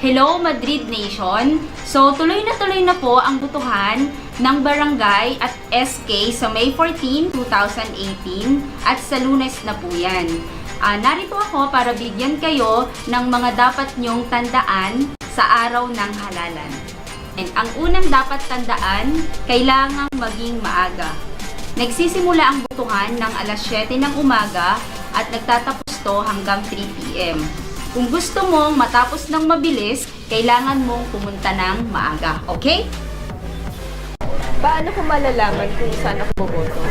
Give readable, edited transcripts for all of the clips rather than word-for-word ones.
Hello Madrid Nation! So tuloy na po ang butuhan ng barangay at SK sa May 14, 2018 at sa Lunes na po yan. Narito ako para bigyan kayo ng mga dapat nyong tandaan sa araw ng halalan. And ang unang dapat tandaan, kailangang maging maaga. Nagsisimula ang butuhan ng alas 7 ng umaga at nagtatapos to hanggang 3 p.m. Kung gusto mong matapos ng mabilis, kailangan mong pumunta ng maaga. Okay? Paano ko malalaman kung saan ako boboto?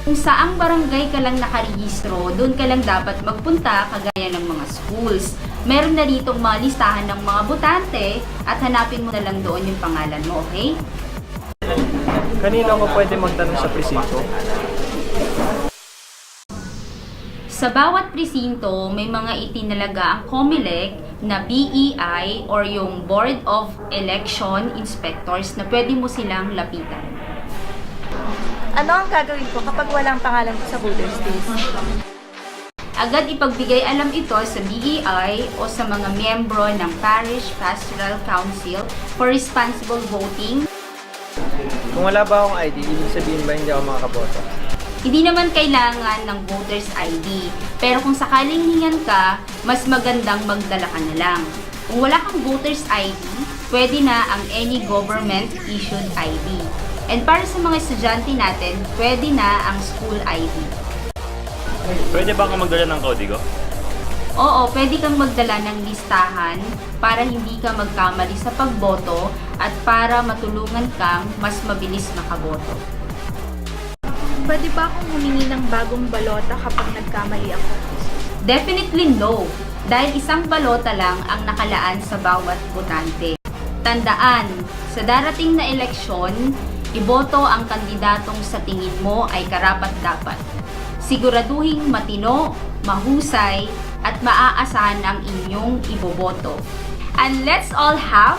Kung saang barangay ka lang nakarehistro, doon ka lang dapat magpunta kagaya ng mga schools. Meron na rito mga listahan ng mga botante at hanapin mo na lang doon yung pangalan mo, okay? Kanino ako pwede magtanong sa presinto? Sa bawat presinto, may mga itinalaga ang COMELEC na BEI or yung Board of Election Inspectors na pwede mo silang lapitan. Ano ang gagawin ko kapag walang pangalan ko sa voters list? Agad ipagbigay alam ito sa BEI o sa mga miyembro ng Parish Pastoral Council for Responsible Voting. Kung wala ba akong ID, ibig sabihin ba hindi ako makakaboto? Hindi naman kailangan ng voter's ID, pero kung sakaling hingan ka, mas magandang magdala ka na lang. Kung wala kang voter's ID, pwede na ang any government-issued ID. And para sa mga estudyante natin, pwede na ang school ID. Pwede ba ako magdala ng kodigo? Oo, pwede kang magdala ng listahan para hindi ka magkamali sa pagboto at para matulungan kang mas mabilis makaboto. Pwede ba akong humingi ng bagong balota kapag nagkamali ako? Definitely no, dahil isang balota lang ang nakalaan sa bawat botante. Tandaan, sa darating na eleksyon, iboto ang kandidatong sa tingin mo ay karapat-dapat. Siguraduhing matino, mahusay, at maaasahan ang inyong iboboto. And let's all have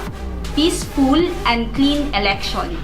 peaceful and clean election.